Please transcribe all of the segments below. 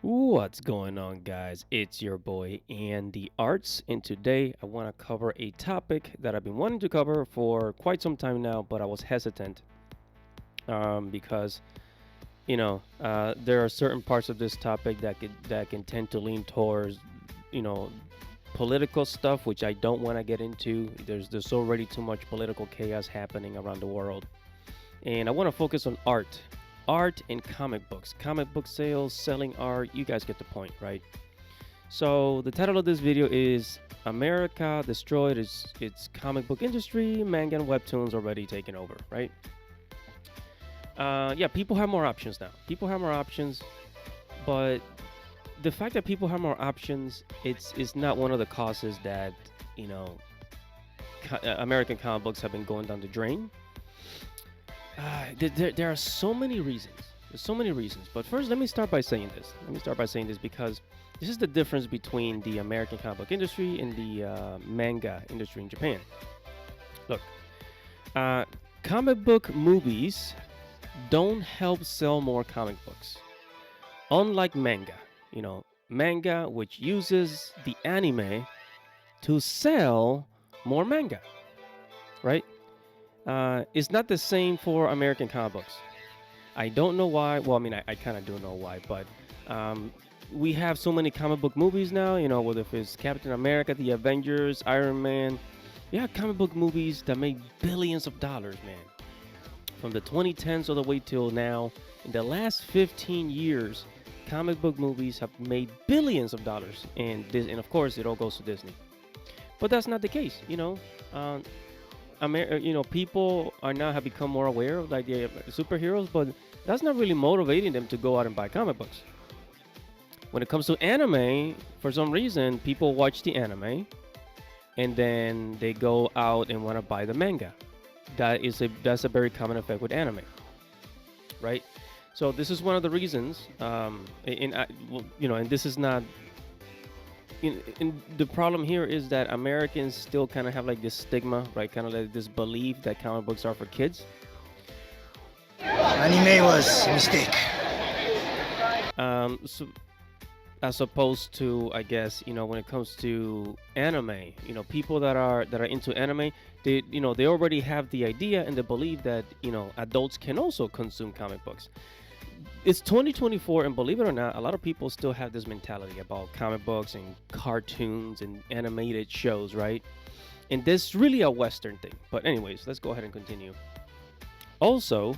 What's going on, guys? It's your boy Andy Arts, and today I want to cover a topic that I've been wanting to cover for quite some time now, but I was hesitant because there are certain parts of this topic that can tend to lean towards you know political stuff, which I don't want to get into. There's already too much political chaos happening around the world, and I want to focus on art and comic book sales, selling art. You guys get the point, right? So the title of this video is America Destroyed Its Comic Book Industry, Manga and Webtoons Already Taken Over, right? Yeah, people have more options now. People have more options, but the fact that people have more options, it's not one of the causes that, you know, American comic books have been going down the drain. There are so many reasons. There's so many reasons. But first, let me start by saying this. Because this is the difference between the American comic book industry and the manga industry in Japan. Look, uh, comic book movies don't help sell more comic books. Unlike manga, manga which uses the anime to sell more manga, right? It's not the same for American comic books. I don't know why. Well, I mean, I kind of do know why, but we have so many comic book movies now, whether if it's Captain America, the Avengers, Iron Man. We have comic book movies that make billions of dollars, man. From the 2010s all the way till now, in the last 15 years, comic book movies have made billions of dollars. And of course, it all goes to Disney. But that's not the case, people are now have become more aware of like the superheroes, but that's not really motivating them to go out and buy comic books. When it comes to anime, for some reason, people watch the anime and then they go out and want to buy the manga. That's a very common effect with anime, right? So this is one of the reasons, and this is not. The problem here is that Americans still kind of have like this stigma, right? Kind of like this belief that comic books are for kids. Anime was a mistake. So as opposed to, I guess, when it comes to anime, people that are into anime, they already have the idea and the belief that adults can also consume comic books. It's 2024, and believe it or not, a lot of people still have this mentality about comic books and cartoons and animated shows, right? And this is really a Western thing. But anyways, let's go ahead and continue. Also,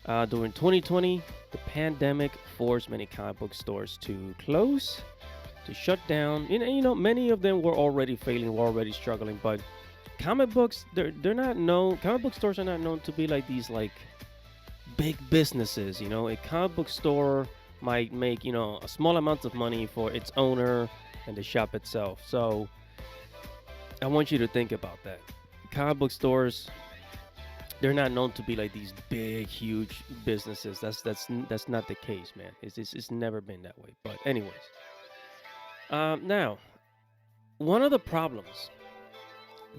during 2020, the pandemic forced many comic book stores to close, to shut down. Many of them were already failing, were already struggling. But comic books, they're not known. Comic book stores are not known to be like these big businesses. A comic book store might make a small amount of money for its owner and the shop itself. So I want you to think about that. Comic book stores, they're not known to be like these big, huge businesses. That's not the case, man. It's never been that way. But anyways, now one of the problems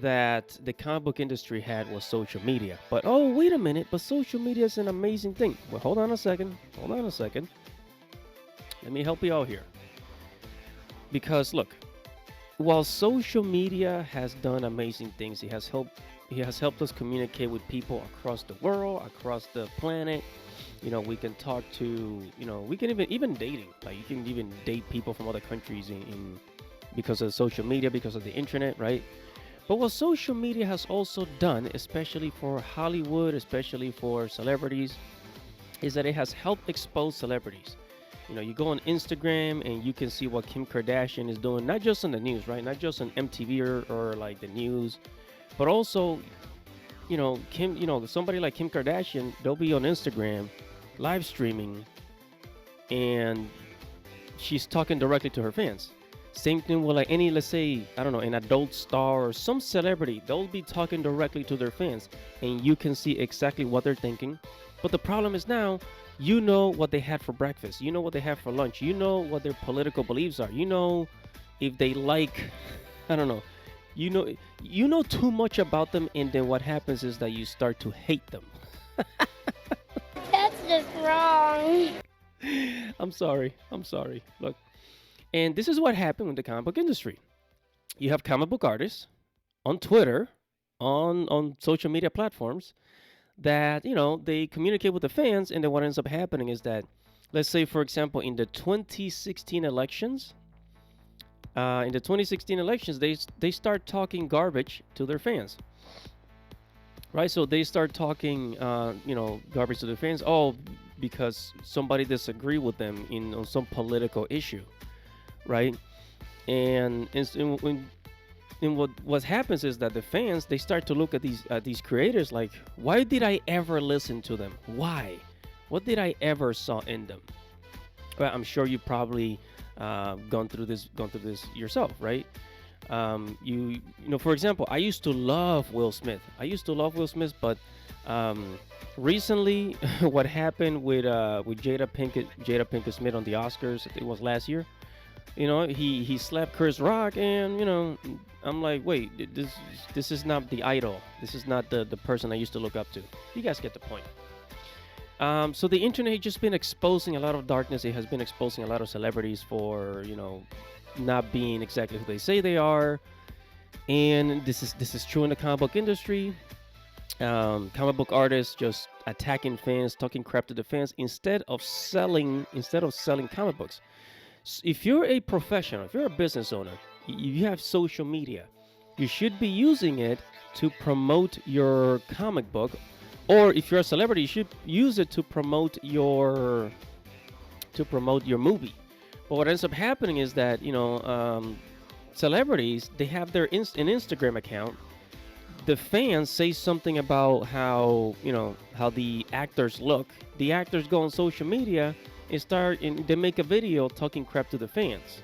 that the comic book industry had was social media. But oh, wait a minute, but social media is an amazing thing. Well, hold on a second. Let me help you out here. Because look, while social media has done amazing things, it has helped us communicate with people across the world, across the planet. We can talk to, we can even dating. Like you can even date people from other countries in because of social media, because of the internet, right? But what social media has also done, especially for Hollywood, especially for celebrities, is that it has helped expose celebrities. You go on Instagram and you can see what Kim Kardashian is doing, not just on the news, right? Not just on MTV or like the news, but also, somebody like Kim Kardashian, they'll be on Instagram live streaming and she's talking directly to her fans. Same thing with like any, let's say, I don't know, an adult star or some celebrity. They'll be talking directly to their fans and you can see exactly what they're thinking. But the problem is now, what they had for breakfast. What they have for lunch. What their political beliefs are. If they like, I don't know. You know too much about them, and then what happens is that you start to hate them. That's just wrong. I'm sorry. I'm sorry. Look, and this is what happened with the comic book industry. You have comic book artists on Twitter, on social media platforms that they communicate with the fans, and then what ends up happening is that, let's say, for example, in the 2016 elections, they start talking garbage to their fans, right? So they start talking, garbage to their fans, all because somebody disagree with them on some political issue, right? And what happens is that the fans, they start to look at these creators like, why did I ever listen to them? Why? What did I ever saw in them? Well, I'm sure you probably gone through this yourself, right? For example, I used to love Will Smith. But recently, what happened with Jada Pinkett Smith on the Oscars? It was last year. He slapped Chris Rock, and I'm like, wait, this is not the idol. This is not the person I used to look up to. You guys get the point. So the internet has just been exposing a lot of darkness. It has been exposing a lot of celebrities for not being exactly who they say they are, and this is true in the comic book industry. Comic book artists just attacking fans, talking crap to the fans instead of selling comic books. If you're a professional, if you're a business owner, you have social media, you should be using it to promote your comic book, or if you're a celebrity, you should use it to promote your movie. But what ends up happening is that celebrities, they have their an Instagram account. The fans say something about how the actors look. The actors go on social media and they make a video talking crap to the fans.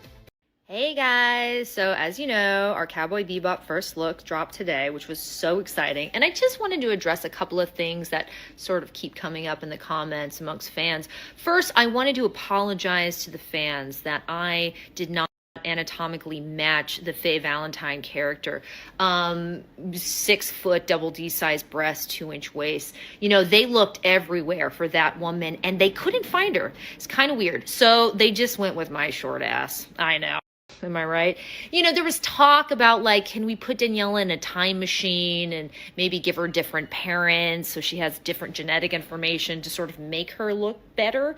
Hey guys, so as you know, our Cowboy Bebop first look dropped today, which was so exciting. And I just wanted to address a couple of things that sort of keep coming up in the comments amongst fans. First, I wanted to apologize to the fans that I did not anatomically match the Faye Valentine character. 6 foot, double D size breast, 2-inch waist. They looked everywhere for that woman and they couldn't find her. It's kind of weird. So they just went with my short ass. I know. Am I right? There was talk about, like, can we put Daniela in a time machine and maybe give her different parents so she has different genetic information to sort of make her look better?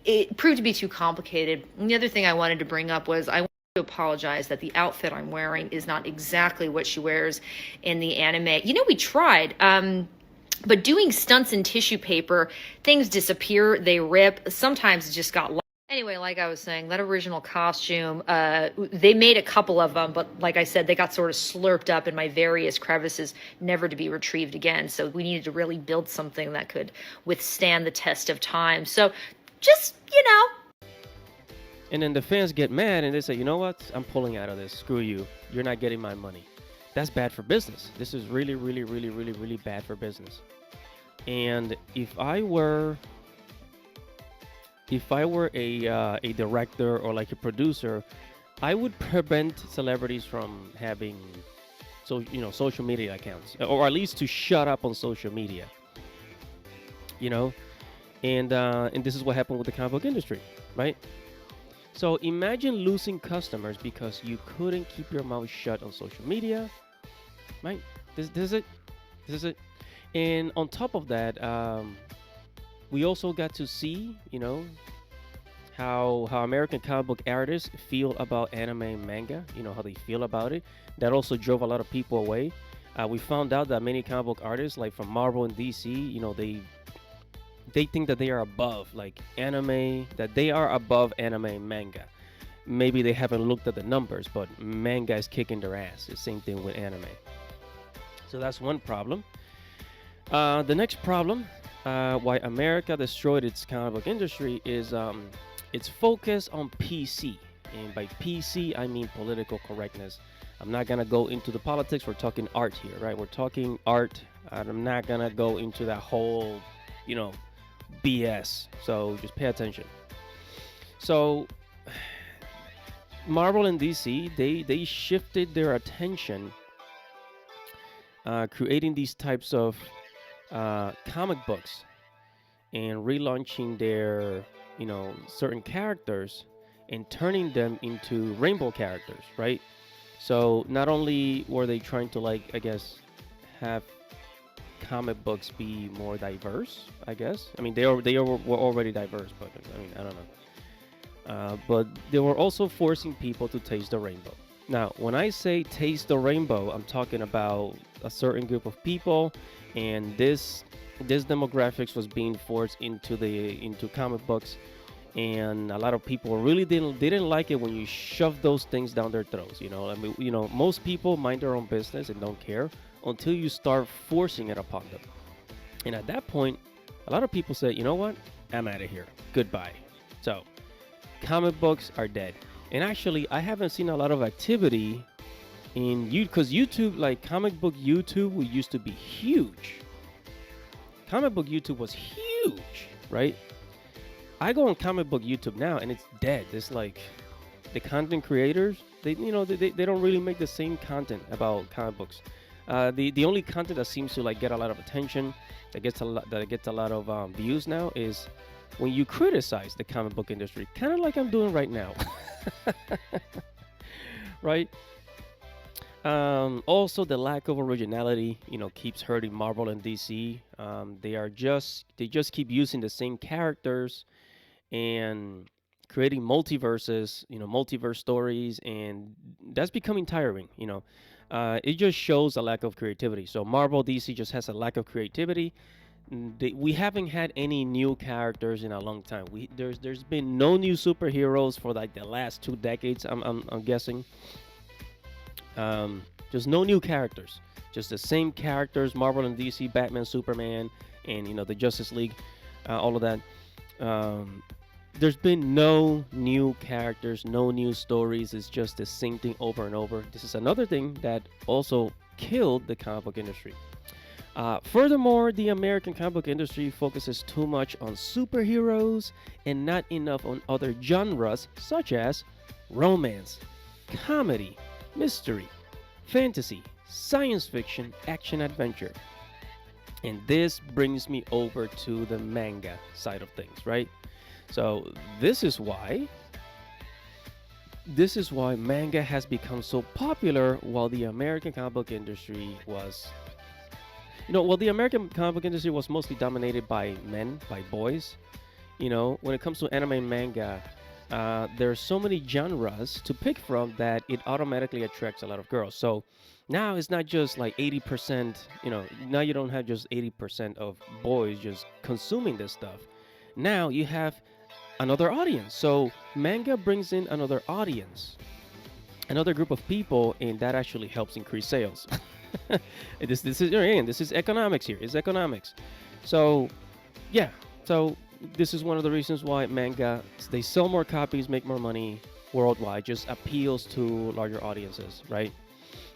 It proved to be too complicated. And the other thing I wanted to bring up was I want to apologize that the outfit I'm wearing is not exactly what she wears in the anime. We tried. But doing stunts in tissue paper, things disappear, they rip. Sometimes it just got lost. Anyway, like I was saying, that original costume, they made a couple of them, but like I said, they got sort of slurped up in my various crevices, never to be retrieved again. So we needed to really build something that could withstand the test of time. So just, And then the fans get mad and they say, you know what? I'm pulling out of this. Screw you. You're not getting my money. That's bad for business. This is really, really, really, really, really bad for business. And if I were a director or like a producer, I would prevent celebrities from having social media accounts, or at least to shut up on social media. And this is what happened with the comic book industry, right? So imagine losing customers because you couldn't keep your mouth shut on social media, right? This is it. And on top of that, we also got to see, how American comic book artists feel about anime and manga, how they feel about it. That also drove a lot of people away. We found out that many comic book artists, like from Marvel and DC, they think that they are above, like, anime, that they are above anime and manga. Maybe they haven't looked at the numbers, but manga is kicking their ass. The same thing with anime. So that's one problem. The next problem, why America destroyed its comic book industry, is its focus on PC. And by PC, I mean political correctness. I'm not going to go into the politics. We're talking art here, right? We're talking art. I'm not going to go into that whole, BS. So just pay attention. So Marvel and DC, they shifted their attention creating these types of comic books and relaunching their certain characters and turning them into rainbow characters, right? So not only were they trying to, like, I guess, have comic books be more diverse, I guess. I mean, were already diverse, but I mean, I don't know. But they were also forcing people to taste the rainbow. Now, when I say taste the rainbow, I'm talking about a certain group of people, and this demographics was being forced into comic books, and a lot of people really didn't like it when you shove those things down their throats. I mean, most people mind their own business and don't care until you start forcing it upon them. And at that point, a lot of people say, you know what, I'm out of here, goodbye. So comic books are dead. And actually, I haven't seen a lot of activity in you because YouTube, like comic book YouTube, used to be huge. Comic book YouTube was huge, right? I go on comic book YouTube now and it's dead. It's like the content creators, they don't really make the same content about comic books. The only content that seems to like get a lot of attention, that gets a lot of views now, is when you criticize the comic book industry, kind of like I'm doing right now, right? Also, the lack of originality, keeps hurting Marvel and DC. They just keep using the same characters and creating multiverses, multiverse stories, and that's becoming tiring. It just shows a lack of creativity. So Marvel, DC just has a lack of creativity. We haven't had any new characters in a long time. There's been no new superheroes for like the last 2 decades. I'm guessing. Just no new characters. Just the same characters: Marvel and DC, Batman, Superman, and the Justice League, all of that. There's been no new characters, no new stories. It's just the same thing over and over. This is another thing that also killed the comic book industry. Furthermore, the American comic book industry focuses too much on superheroes and not enough on other genres such as romance, comedy, mystery, fantasy, science fiction, action, adventure. And this brings me over to the manga side of things, right? So this is why manga has become so popular, while the American comic book industry was the American comic book industry was mostly dominated by men, by boys. When it comes to anime and manga, there are so many genres to pick from that it automatically attracts a lot of girls. So now it's not just like 80%, now you don't have just 80% of boys just consuming this stuff. Now you have another audience. So manga brings in another audience, another group of people, and that actually helps increase sales. This is economics here. It's economics. So yeah, so this is one of the reasons why manga, they sell more copies, make more money worldwide, just appeals to larger audiences, right?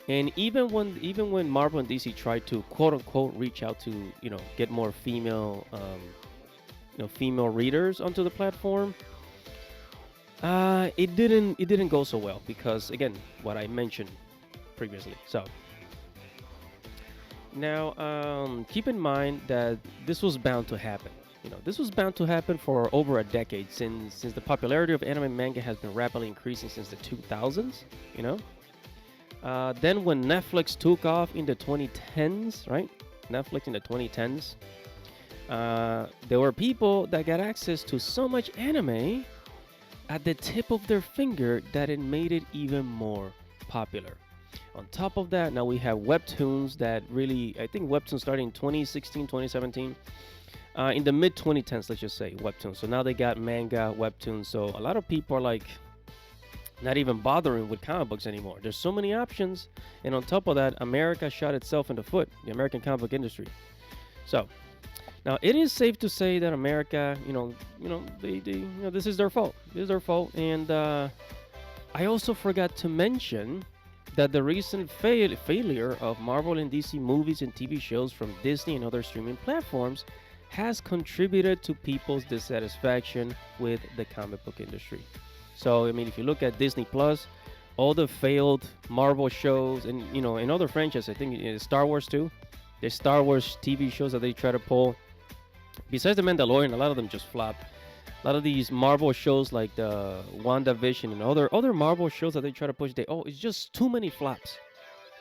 And even when Marvel and DC tried to quote unquote reach out to get more female female readers onto the platform, it didn't go so well because, again, what I mentioned previously. So now keep in mind that this was bound to happen. This was bound to happen for over a decade, since the popularity of anime and manga has been rapidly increasing since the 2000s. Then when Netflix took off in the 2010s, right? Netflix in the 2010s, there were people that got access to so much anime at the tip of their finger that it made it even more popular. On top of that, now we have webtoons that really, I think webtoons started in 2016, 2017. In the mid 2010s, let's just say, webtoons. So now they got manga, webtoons. So a lot of people are like not even bothering with comic books anymore. There's so many options. And on top of that, America shot itself in the foot, the American comic book industry. So now it is safe to say that America, this is their fault. This is their fault. And I also forgot to mention that the recent failure of Marvel and DC movies and TV shows from Disney and other streaming platforms has contributed to people's dissatisfaction with the comic book industry. So, I mean, if you look at Disney Plus, all the failed Marvel shows and, and other franchises, I think Star Wars too, the Star Wars TV shows that they try to pull, besides The Mandalorian, a lot of them just flopped. A lot of these Marvel shows like the WandaVision and other Marvel shows that they try to push, it's just too many flops.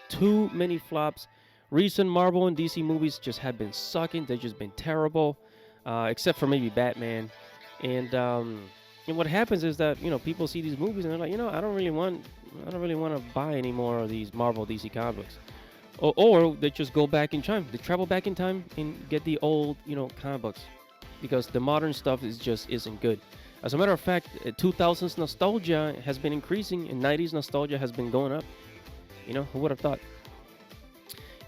Too many flops. Recent Marvel and DC movies just have been sucking. They've just been terrible, except for maybe Batman. And what happens is that people see these movies and they're like, I don't really want to buy any more of these Marvel DC comics. Or they just go back in time. They travel back in time and get the old comic books, because the modern stuff isn't good. As a matter of fact, 2000s nostalgia has been increasing and 90s nostalgia has been going up. Who would have thought?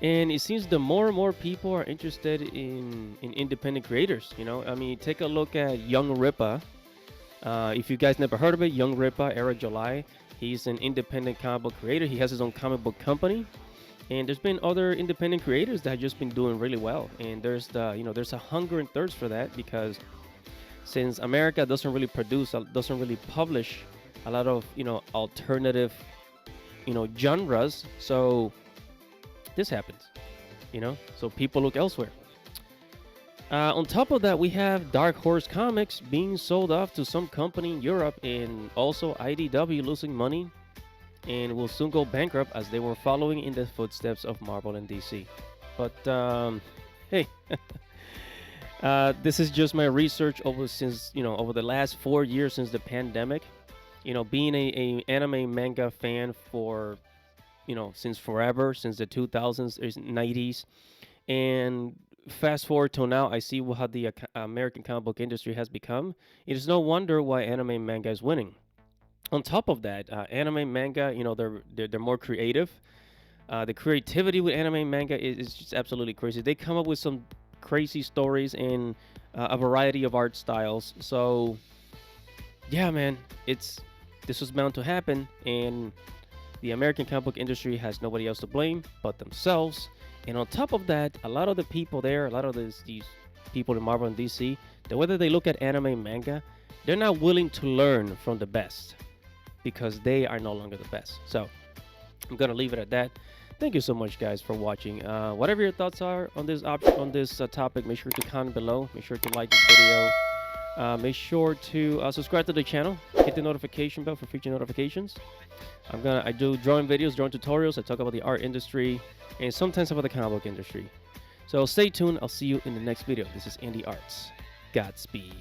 And it seems the more and more people are interested in independent creators. I mean, take a look at Young Rippa. If you guys never heard of it, Young Rippa, Era July. He's an independent comic book creator. He has his own comic book company. And there's been other independent creators that have just been doing really well. And there's a hunger and thirst for that, because since America doesn't really publish a lot of, alternative, genres. So this happens, so people look elsewhere. On top of that, we have Dark Horse Comics being sold off to some company in Europe, and also IDW losing money and will soon go bankrupt, as they were following in the footsteps of Marvel and DC. But hey, this is just my research over the last 4 years since the pandemic. Being a anime manga fan for since forever, since the 2000s, 90s, and fast forward till now, I see how the American comic book industry has become. It is no wonder why anime manga is winning. On top of that, anime manga, they're more creative. The creativity with anime manga is just absolutely crazy. They come up with some crazy stories in a variety of art styles. So, yeah, man, this was bound to happen, and the American comic book industry has nobody else to blame but themselves. And on top of that, a lot of the people there, a lot of these people in Marvel and DC, the way that they look at anime manga, they're not willing to learn from the best, because they are no longer the best. So I'm gonna leave it at that. Thank you so much, guys, for watching. Whatever your thoughts are on this topic, make sure to comment below. Make sure to like this video. Make sure to subscribe to the channel. Hit the notification bell for future notifications. I do drawing videos, drawing tutorials. I talk about the art industry and sometimes about the comic book industry. So stay tuned. I'll see you in the next video. This is Andy Arts. Godspeed.